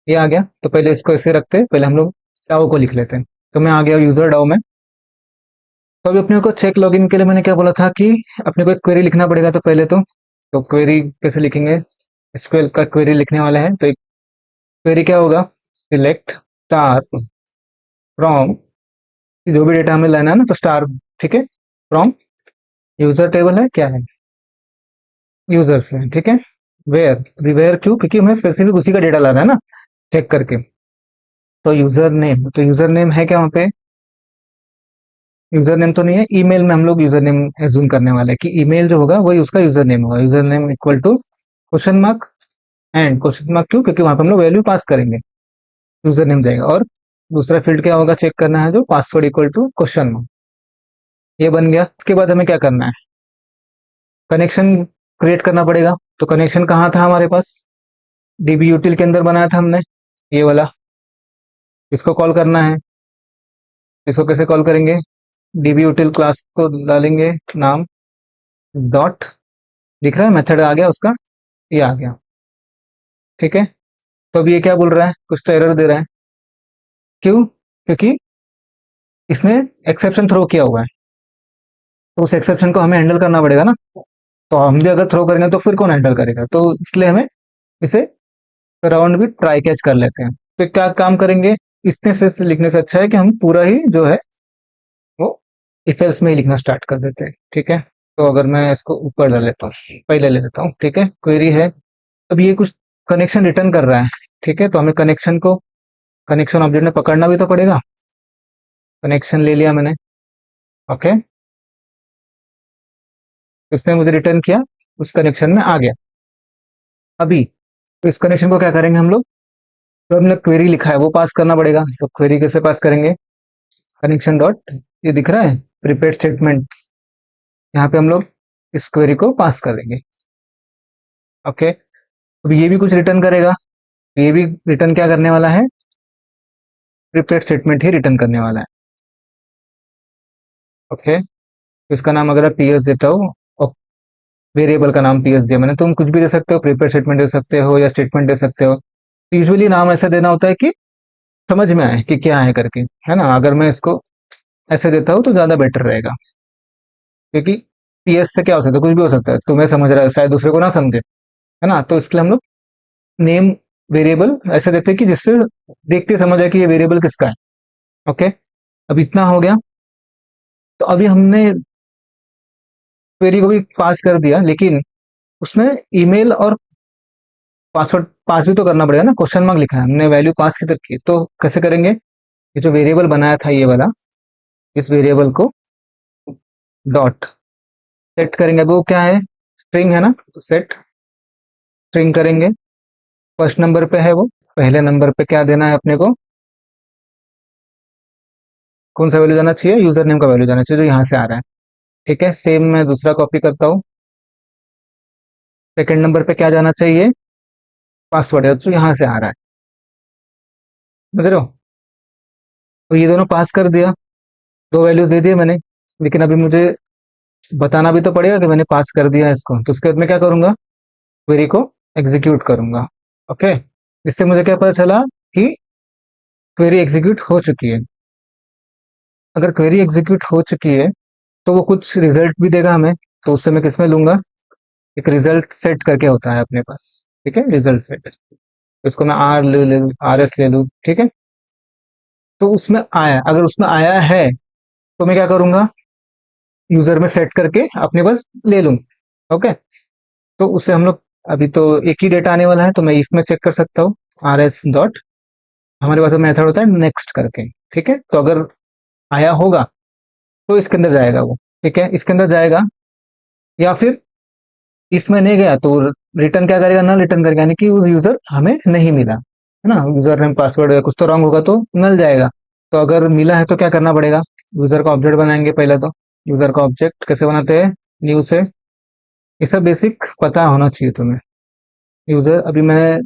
Speaker 1: ये आ गया। तो पहले इसको ऐसे रखते हैं, पहले हम लोग डाओ को लिख लेते हैं। तो मैं आ गया यूजर डाओ में। तो अभी अपने को चेक लॉगिन के लिए मैंने क्या बोला था कि अपने को एक क्वेरी लिखना पड़ेगा। तो पहले तो क्वेरी कैसे लिखेंगे, एसक्यूएल का क्वेरी लिखने वाला है। तो एक क्वेरी क्या होगा, सिलेक्ट स्टार फ्रॉम, जो भी डेटा हमें लेना है ना, तो स्टार। ठीक है, फ्रॉम यूजर टेबल है, क्या है, यूजर से। ठीक है, वेयर, वेयर क्यों, क्योंकि हमें स्पेसिफिक उसी का डेटा लाना है ना, चेक करके। तो यूजर नेम, तो यूजर नेम है क्या वहाँ पे, यूजर नेम तो नहीं है। ईमेल में हम लोग यूजर नेम एज्यूम करने वाले हैं कि ईमेल जो होगा वही उसका यूजर नेम होगा। User name equal to question mark, and question mark क्यों, क्योंकि वहां पे हम लोग वैल्यू पास करेंगे, यूजर नेम जाएगा। और दूसरा फील्ड क्या होगा, चेक करना है, जो password equal to question mark. ये बन गया। इसके बाद हमें क्या करना है, कनेक्शन क्रिएट करना पड़ेगा। तो कनेक्शन कहाँ था हमारे पास, डीबी यूटिल के अंदर बनाया था हमने, ये वाला। इसको कॉल करना है। इसको कैसे कॉल करेंगे, डीबी यूटिल क्लास को डालेंगे नाम डॉट, दिख रहा है मेथड आ गया उसका, ये आ गया। ठीक है, तो अब ये क्या बोल रहा है, कुछ तो एरर दे रहा है। क्यों, क्योंकि इसने एक्सेप्शन थ्रो किया हुआ है। तो उस एक्सेप्शन को हमें हैंडल करना पड़ेगा ना। तो हम भी अगर थ्रो करेंगे तो फिर कौन हैंडल करेगा, तो इसलिए हमें इसे तो राउंड भी ट्राई कैच कर लेते हैं। तो क्या काम करेंगे, इतने से लिखने से अच्छा है कि हम पूरा ही जो है वो इफ एल्स में ही लिखना स्टार्ट कर देते हैं। ठीक है, तो अगर मैं इसको ऊपर डाल लेता हूँ, पहले ले लेता हूँ। ठीक है, क्वेरी है। अब ये कुछ कनेक्शन रिटर्न कर रहा है। ठीक है, तो हमें कनेक्शन ऑब्जेक्ट में पकड़ना भी तो पड़ेगा। कनेक्शन ले लिया मैंने। ओके, उसने मुझे रिटर्न किया, उस कनेक्शन में आ गया। अभी तो इस कनेक्शन को क्या करेंगे हम लोग, तो हमने क्वेरी लिखा है वो पास करना पड़ेगा। तो क्वेरी कैसे पास करेंगे, कनेक्शन डॉट, ये दिख रहा है प्रीपेड स्टेटमेंट, यहाँ पे हम लोग इस क्वेरी को पास कर देंगे। ओके, अब ये भी कुछ रिटर्न करेगा। ये भी रिटर्न क्या करने वाला है, प्रीपेड स्टेटमेंट ही रिटर्न करने वाला है। ओके, तो इसका नाम अगर पी एस देता हूँ, वेरिएबल का नाम पी एस दिया मैंने, तुम कुछ भी दे सकते हो, प्रीपेड स्टेटमेंट दे सकते हो या स्टेटमेंट दे सकते हो। यूजुअली नाम ऐसा देना होता है कि समझ में आए कि क्या है करके, है ना। अगर मैं इसको ऐसे देता हूँ तो ज्यादा बेटर रहेगा, क्योंकि पीएस से क्या हो सकता है, कुछ भी हो सकता है, तुम्हें समझ रहा है शायद दूसरे को ना समझे, है ना। तो इसके लिए हम लोग नेम वेरिएबल ऐसे देते हैं कि जिससे देखते समझ आए कि ये वेरिएबल किसका है। ओके, अब इतना हो गया। तो अभी हमने क्वेरी को भी पास कर दिया, लेकिन उसमें ईमेल और पासवर्ड पास भी तो करना पड़ेगा ना। क्वेश्चन मार्क लिखा है, हमने वैल्यू पास की तक की, तो कैसे करेंगे, ये जो वेरिएबल बनाया था ये वाला, इस वेरिएबल को डॉट सेट करेंगे। अब वो क्या है, स्ट्रिंग है ना, तो सेट स्ट्रिंग करेंगे। फर्स्ट नंबर पे है वो, पहले नंबर पे क्या देना है अपने को, कौन सा वैल्यू जाना चाहिए, यूजर नेम का वैल्यू जाना चाहिए जो यहाँ से आ रहा है। ठीक है, सेम मैं दूसरा कॉपी करता हूँ। सेकंड नंबर पे क्या जाना चाहिए, पासवर्ड है जो यहाँ से आ रहा है, समझ रहे हो। तो ये दोनों पास कर दिया, दो वैल्यूज दे दिए मैंने, लेकिन अभी मुझे बताना भी तो पड़ेगा कि मैंने पास कर दिया है इसको। तो उसके बाद मैं क्या करूंगा, क्वेरी को एग्जीक्यूट करूंगा। ओके, इससे मुझे क्या पता चला कि क्वेरी एग्जीक्यूट हो चुकी है। अगर क्वेरी एग्जीक्यूट हो चुकी है तो वो कुछ रिजल्ट भी देगा हमें। तो उससे मैं किसमें लूंगा, एक रिजल्ट सेट करके होता है अपने पास। ठीक है, रिजल्ट सेट, इसको मैं ले लूँ, आर एस ले लूँ। ठीक है, तो उसमें आया, अगर उसमें आया है तो मैं क्या करूंगा, यूजर में सेट करके अपने पास ले लूँ। ओके, तो उससे हम लोग, अभी तो एक ही डेटा आने वाला है, तो मैं इफ में चेक कर सकता हूँ, आर एस डॉट, हमारे पास मेथड होता है नेक्स्ट करके। ठीक है, तो अगर आया होगा तो इसके अंदर जाएगा वो। ठीक है, इसके अंदर जाएगा, या फिर इफ में नहीं गया तो रिटर्न क्या करेगा, नल रिटर्न करेगा, यानी कि वो यूजर हमें नहीं मिला, है ना। यूजर नेम पासवर्ड कुछ तो रॉन्ग होगा तो नल जाएगा। तो अगर मिला है तो क्या करना पड़ेगा, यूजर का ऑब्जेक्ट बनाएंगे पहले। तो यूजर का ऑब्जेक्ट कैसे बनाते हैं, न्यू से, ये सब बेसिक पता होना चाहिए तुम्हें। यूजर, अभी मैं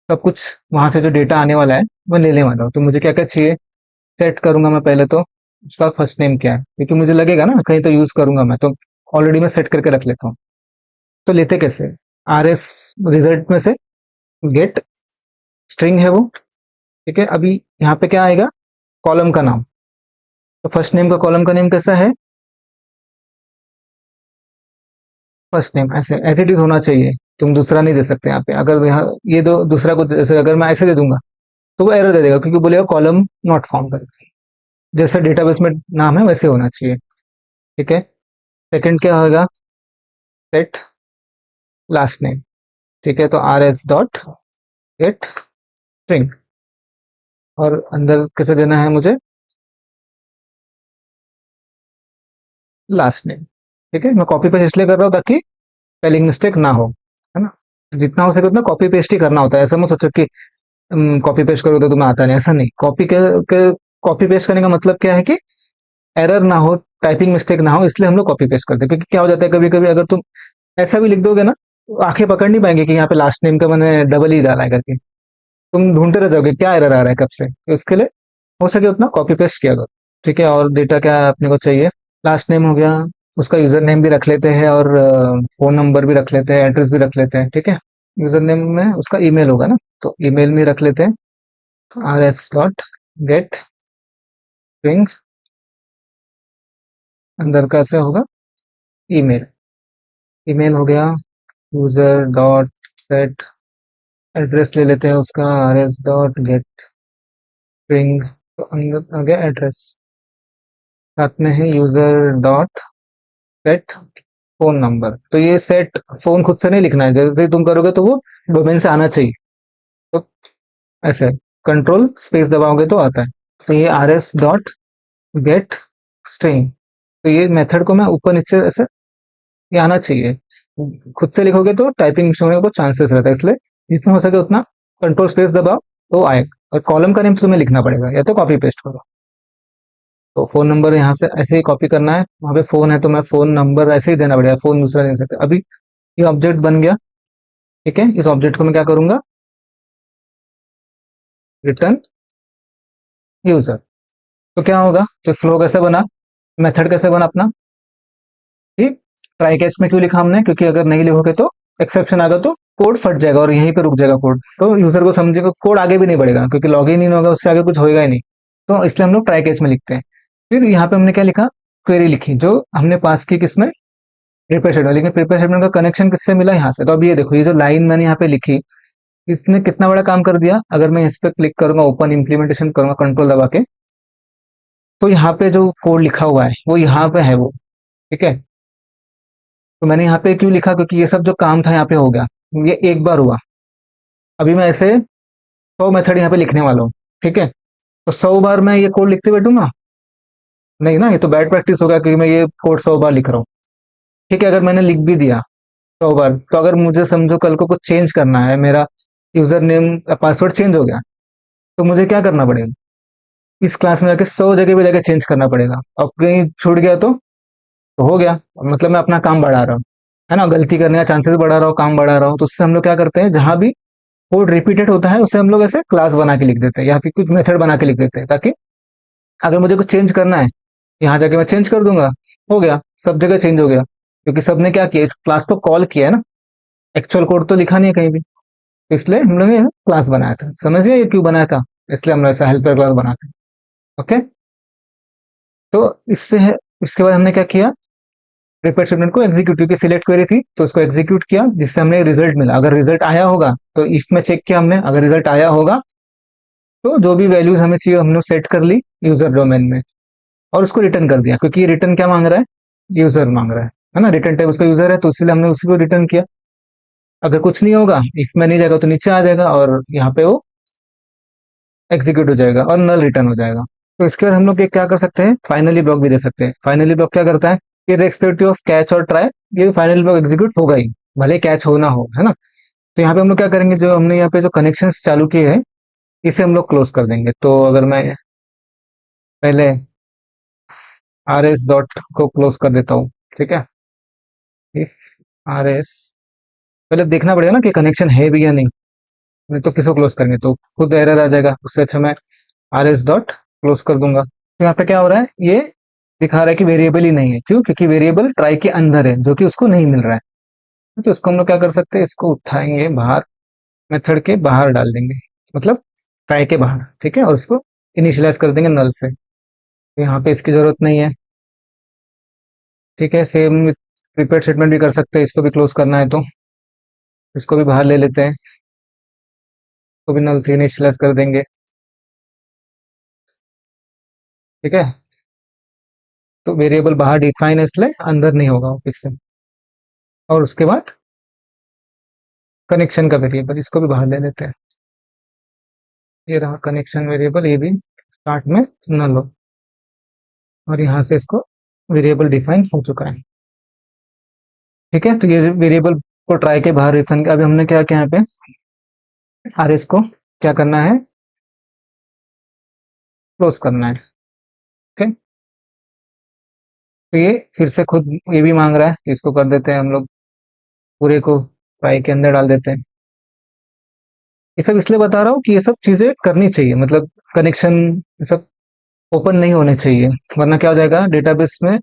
Speaker 1: सब कुछ वहां से जो डेटा आने वाला है वो लेने वाला हूँ, तो मुझे क्या क्या चाहिए, सेट करूंगा मैं पहले तो उसका फर्स्ट नेम क्या है, क्योंकि मुझे लगेगा ना कहीं तो यूज करूंगा मैं, तो ऑलरेडी मैं सेट करके रख लेता हूँ। तो लेते कैसे, आर एस रिजल्ट में से गेट स्ट्रिंग है वो। ठीक है, अभी यहाँ पे क्या आएगा, कॉलम का नाम। तो फर्स्ट नेम का कॉलम का नेम कैसा है, फर्स्ट नेम, ऐसे एज इट इज होना चाहिए, तुम दूसरा नहीं दे सकते यहाँ पे। अगर यहाँ ये दो दूसरा को, जैसे अगर मैं ऐसे दे दूंगा तो वो एरर दे देगा, क्योंकि बोलेगा कॉलम नॉट फाउंड करके, जैसे डेटाबेस में नाम है वैसे होना चाहिए। ठीक है, सेकंड क्या होगा, सेट लास्ट नेम। ठीक है, तो R S dot gate string, और अंदर कैसे देना है मुझे, लास्ट नेम। ठीक है, मैं कॉपी पेस्ट इसलिए कर रहा हूँ ताकि स्पेलिंग मिस्टेक ना हो, है ना। जितना हो सके उतना कॉपी पेस्ट ही करना होता है। ऐसा मत सोचो कि कॉपी पेस्ट करो तो तुम्हें आता नहीं, ऐसा नहीं। कॉपी पेस्ट करने का मतलब क्या है कि एरर ना हो, टाइपिंग मिस्टेक ना हो, इसलिए हम लोग कॉपी पेस्ट करते हैं। क्योंकि क्या हो जाता है, कभी कभी अगर तुम ऐसा भी लिख दोगे ना, तो आंखें पकड़ नहीं पाएंगे कि यहाँ पे लास्ट नेम का मैंने डबल ही डाला है करके, तुम ढूंढते रह जाओगे क्या एरर आ रहा है कब से। तो इसके लिए हो सके उतना कॉपी पेस्ट किया करो। ठीक है, और डेटा क्या अपने को चाहिए, लास्ट नेम हो गया, उसका यूजर नेम भी रख लेते हैं, और फोन नंबर भी रख लेते हैं, एड्रेस भी रख लेते हैं। ठीक है, यूजर नेम में उसका ईमेल होगा ना, तो ईमेल में रख लेते हैं, R S dot gate string, अंदर का से होगा ईमेल। ईमेल हो गया, यूजर डॉट सेट एड्रेस ले लेते हैं उसका, rs डॉट गेट स्ट्रिंग, तो अंदर आ गया एड्रेस, साथ में है user dot set phone number. तो ये सेट फोन खुद से नहीं लिखना है, जैसे ही तुम करोगे तो वो डोमेन से आना चाहिए, तो ऐसे कंट्रोल स्पेस दबाओगे तो आता है। तो ये rs डॉट गेट स्ट्रिंग, तो ये मेथड को मैं ऊपर नीचे ऐसे, ये आना चाहिए। खुद से लिखोगे तो टाइपिंग मिस्टेक होने का चांसेस रहता है, इसलिए जितना हो सके उतना कंट्रोल स्पेस दबाओ तो आएगा। और कॉलम का नेम तो तुम्हें लिखना पड़ेगा, या तो कॉपी पेस्ट करो। तो फोन नंबर यहाँ से ऐसे ही कॉपी करना है, वहाँ पे फोन है तो मैं फोन नंबर ऐसे ही देना पड़ेगा, फोन दूसरा दे सकते। अभी ये ऑब्जेक्ट बन गया, ठीक है। इस ऑब्जेक्ट को मैं क्या करूंगा, रिटर्न यूजर। तो क्या होगा, तो फ्लो कैसे बना, मेथड कैसे बना अपना, ठीक। ट्राई कैच में क्यों लिखा हमने, क्योंकि अगर नहीं लिखोगे तो एक्सेप्शन आएगा तो कोड फट जाएगा और यहीं पे रुक जाएगा कोड, तो यूजर को समझेगा, कोड आगे भी नहीं बढ़ेगा क्योंकि लॉग इन नहीं होगा, उसके आगे कुछ होएगा ही नहीं। तो इसलिए हम लोग ट्राई कैच में लिखते हैं। फिर यहाँ पे हमने क्या लिखा, क्वेरी लिखी जो हमने पास की किसमें, प्रिपेयर स्टेटमेंट। लेकिन प्रिपेयर स्टेटमेंट का कनेक्शन किससे मिला, यहाँ से। तो अभी ये देखो, ये जो लाइन मैंने यहाँ पे लिखी, इसने कितना बड़ा काम कर दिया। अगर मैं इस पे क्लिक करूंगा, ओपन इम्प्लीमेंटेशन करूंगा कंट्रोल दबा के, तो यहाँ पे जो कोड लिखा हुआ है वो यहाँ पे है वो, ठीक है। तो मैंने यहाँ पे क्यों लिखा, क्योंकि ये सब जो काम था यहाँ पे हो गया, ये एक बार हुआ। अभी मैं ऐसे 100 मेथड यहाँ पे लिखने वाला हूँ, ठीक है। तो 100 बार मैं ये कोड लिखते बैठूंगा, नहीं ना, ये तो बैड प्रैक्टिस होगा क्योंकि मैं ये कोड 100 बार लिख रहा हूँ, ठीक है। अगर मैंने लिख भी दिया 100 बार, तो अगर मुझे समझो कल को कुछ चेंज करना है, मेरा यूजर नेम पासवर्ड चेंज हो गया, तो मुझे क्या करना पड़ेगा, इस क्लास में जाके 100 जगह पे जाके चेंज करना पड़ेगा। अब कहीं छूट गया तो हो गया, मतलब मैं अपना काम बढ़ा रहा हूँ, है ना, गलती करने का चांसेस बढ़ा रहा हूँ, काम बढ़ा रहा हूँ। तो उससे हम लोग क्या करते हैं, जहां भी कोड रिपीटेड होता है उसे हम लोग ऐसे क्लास बना के लिख देते हैं, या फिर कुछ मेथड बना के लिख देते हैं, ताकि अगर मुझे कुछ चेंज करना है, यहाँ जाके मैं चेंज कर दूंगा, हो गया, सब जगह चेंज हो गया, क्योंकि सबने क्या किया, इस क्लास को कॉल किया है ना, एक्चुअल कोड तो लिखा नहीं है कहीं भी। तो इसलिए हम लोग ने क्लास बनाया था, समझिए ये क्यों बनाया था, इसलिए हम लोग ऐसा हेल्पर क्लास बनाते हैं। ओके, तो इससे है, इसके बाद हमने क्या किया, प्रिपेयर स्टेटमेंट को एग्जीक्यूट, क्योंकि सिलेक्ट क्वेरी थी तो उसको एग्जीक्यूट किया, जिससे हमें रिजल्ट मिला। अगर रिजल्ट आया होगा तो इफ में चेक किया हमने, अगर रिजल्ट आया होगा तो जो भी वैल्यूज हमें चाहिए हमने सेट कर ली यूजर डोमेन में, और उसको रिटर्न कर दिया, क्योंकि ये रिटर्न क्या मांग रहा है, यूजर मांग रहा है ना, रिटर्न टाइप उसका यूजर है, तो इसलिए हमने उसी को रिटर्न किया। अगर कुछ नहीं होगा, इफ में नहीं जाएगा तो नीचे आ जाएगा और यहाँ पे वो एग्जीक्यूट हो जाएगा और नल रिटर्न हो जाएगा। तो इसके बाद हम लोग ये क्या कर सकते हैं, फाइनली ब्लॉक भी दे सकते हैं। फाइनली ब्लॉक क्या करता है, इर्रेस्पेक्टिव ऑफ कैच और ट्राई, ये फाइनली ब्लॉक एग्जीक्यूट होगा ही, भले कैच हो ना हो, है ना। तो यहाँ पे हम लोग क्या करेंगे, जो हमने यहाँ पे जो कनेक्शन चालू किए हैं इसे हम लोग क्लोज कर देंगे। तो अगर मैं पहले आर एस डॉट को क्लोज कर देता हूँ, ठीक है। इफ आर एस, पहले देखना पड़ेगा ना कि कनेक्शन है भी या नहीं, नहीं तो किसको क्लोज करेंगे तो खुद एरर आ जाएगा। उससे अच्छा मैं आर एस डॉट क्लोज कर दूंगा। तो यहाँ पे क्या हो रहा है, ये दिखा रहा है कि वेरिएबल ही नहीं है, क्यों, क्योंकि वेरिएबल ट्राई के अंदर है जो कि उसको नहीं मिल रहा है। तो इसको हम लोग क्या कर सकते हैं, इसको उठाएंगे बाहर, मेथड के बाहर डाल देंगे, मतलब ट्राई के बाहर, ठीक है। और इसको इनिशियलाइज कर देंगे नल से, तो यहाँ पे इसकी जरूरत नहीं है, ठीक है। सेम प्रीपेड स्टेटमेंट भी कर सकते हैं, इसको भी क्लोज करना है तो इसको भी बाहर ले लेते हैं, इसको भी नल से इनिशियलाइज कर देंगे, ठीक है। तो वेरिएबल बाहर डिफाइन है इसलिए अंदर नहीं होगा ऑफिस से। और उसके बाद कनेक्शन का वेरिएबल, इसको भी बाहर ले लेते हैं, ये रहा कनेक्शन वेरिएबल, ये भी स्टार्ट में नल हो, और यहाँ से इसको वेरिएबल डिफाइन हो चुका है, ठीक है। तो ये वेरिएबल को ट्राई के बाहर डिफाइन, अभी हमने क्या किया, यहाँ पे आर एस को क्या करना है, क्लोज करना है, ठीक है। तो ये फिर से खुद ये भी मांग रहा है, इसको कर देते हैं हम लोग, पूरे को ट्राई के अंदर डाल देते हैं। ये सब इसलिए बता रहा हूँ कि ये सब चीजें करनी चाहिए, मतलब कनेक्शन ये सब ओपन नहीं होने चाहिए, वरना क्या हो जाएगा, डेटाबेस में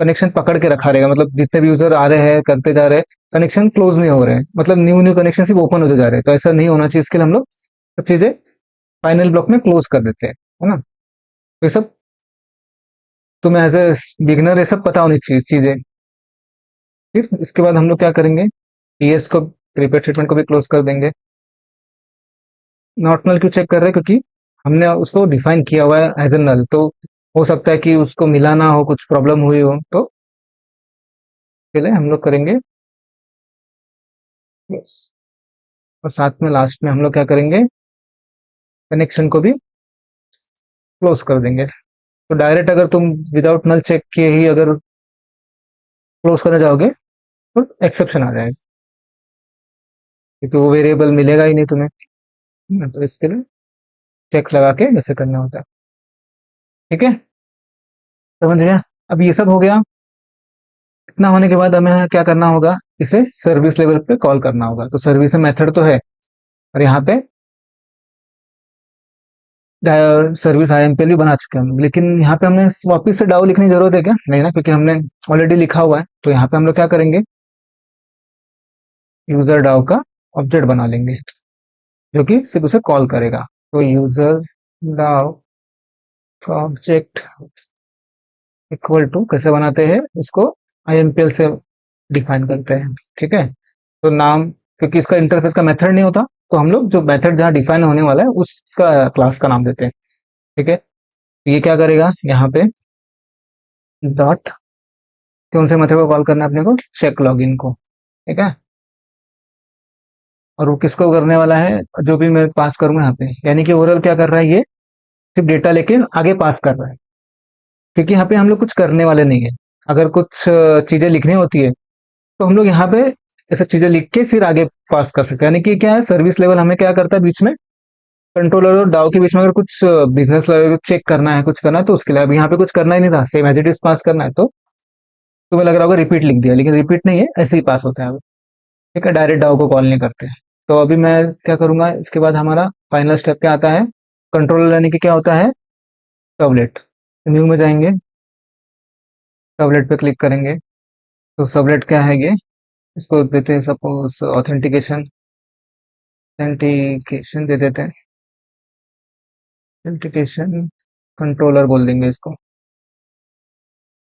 Speaker 1: कनेक्शन पकड़ के रखा रहेगा, मतलब जितने भी यूजर आ रहे हैं करते जा रहे हैं, कनेक्शन क्लोज नहीं हो रहे हैं, मतलब न्यू न्यू कनेक्शन सिर्फ ओपन होते जा रहे हैं। तो ऐसा नहीं होना चाहिए, इसके लिए हम लोग सब चीजें फाइनल ब्लॉक में क्लोज कर देते हैं, है ना। तो ये सब तुम्हें एज ए बिगनर ये सब पता होनी चाहिए चीजें। फिर इसके बाद हम लोग क्या करेंगे, पीएस को, प्रीपेड स्टेटमेंट को भी क्लोज कर देंगे, नॉट नल क्यों चेक कर रहे हैं? क्योंकि हमने उसको डिफाइन किया हुआ है एज ए नल, तो हो सकता है कि उसको मिला ना हो, कुछ प्रॉब्लम हुई हो, तो इसके लिए हम लोग करेंगे yes। और साथ में लास्ट में हम लोग क्या करेंगे, कनेक्शन को भी क्लोज कर देंगे। तो डायरेक्ट अगर तुम विदाउट नल चेक किए ही अगर क्लोज करना चाहोगे तो एक्सेप्शन आ जाएगा, क्योंकि वो वेरिएबल मिलेगा ही नहीं तुम्हें। तो इसके लिए चेक्स लगा के ऐसे करना होता है। ठीक है, समझ गया? अब ये सब हो गया। इतना होने के बाद हमें क्या करना होगा, इसे सर्विस लेवल पे कॉल करना होगा। तो सर्विस मेथड तो है, और यहाँ पे सर्विस IMPL भी बना चुके हैं हम, लेकिन यहाँ पे हमें वापिस से डाउ लिखने की जरूरत है क्या? नहीं ना, क्योंकि हमने ऑलरेडी लिखा हुआ है। तो यहाँ पे हम लोग क्या करेंगे, यूजर डाउ का ऑब्जेक्ट बना लेंगे, जो कि सिर्फ उसे कॉल करेगा। तो यूजर डाउ ऑब्जेक्ट इक्वल टू कैसे बनाते हैं इसको, IMPL से डिफाइन करते हैं। ठीक है, तो नाम, क्योंकि इसका इंटरफेस का मेथड नहीं होता, तो हम लोग जो मेथड जहाँ डिफाइन होने वाला है उसका क्लास का नाम देते हैं। ठीक है, तो ये क्या करेगा, यहाँ पे डॉट, कौन से मेथड को कॉल करना है अपने को, चेक लॉगिन को। ठीक है, और वो किसको करने वाला है, जो भी मैं पास करूंगा यहाँ पे, यानी कि ओवरऑल क्या कर रहा है, ये सिर्फ डेटा लेके आगे पास कर रहा है, क्योंकि यहाँ पे हम लोग कुछ करने वाले नहीं है। अगर कुछ चीजें लिखनी होती है तो हम लोग यहाँ पे ऐसे चीजें लिख के फिर आगे पास कर सकते हैं। यानी कि क्या है, सर्विस लेवल हमें क्या करता है, बीच में कंट्रोलर और डाउ के बीच में अगर कुछ बिजनेस लेवल चेक करना है, कुछ करना है, तो उसके लिए अब यहाँ पे कुछ करना ही नहीं था, same as it is pass करना है। तो तुम्हें लग रहा होगा रिपीट लिख दिया, लेकिन रिपीट नहीं है, ऐसे ही पास होता है अब। ठीक है, डायरेक्ट डाउ को कॉल नहीं करते हैं। तो अभी मैं क्या करूंगा, इसके बाद हमारा फाइनल स्टेप क्या आता है, कंट्रोलर यानी कि क्या होता है, सर्वलेट। न्यू में जाएंगे, सर्वलेट पे क्लिक करेंगे। तो सर्वलेट क्या है, ये इसको देते हैं सपोज ऑथेंटिकेशन, ऑथेंटिकेशन दे देते हैं, ऑथेंटिकेशन कंट्रोलर बोल देंगे इसको,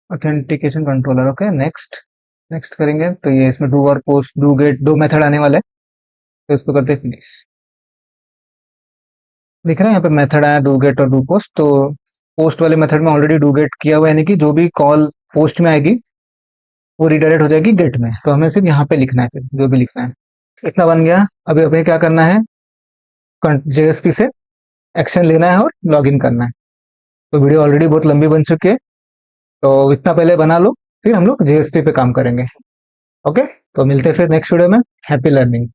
Speaker 1: authentication controller. Okay, next. Next करेंगे तो ये इसमें डू और पोस्ट, डू गेट, दो मेथड आने वाले हैं, तो इसको करते हैं फिनिश। दिख रहा है यहाँ पे मेथड आया डू गेट और डू पोस्ट। तो पोस्ट वाले मेथड में ऑलरेडी डू गेट किया हुआ है, यानी कि जो भी कॉल पोस्ट में आएगी वो रिडायरेक्ट हो जाएगी गेट में। तो हमें सिर्फ यहाँ पे लिखना है, फिर जो भी लिखना है। इतना बन गया। अभी हमें क्या करना है, JSP से एक्शन लेना है और लॉगिन करना है। तो वीडियो ऑलरेडी बहुत लंबी बन चुकी है, तो इतना पहले बना लो, फिर हम लोग JSP पे काम करेंगे। ओके, तो मिलते हैं फिर नेक्स्ट वीडियो में। Happy learning.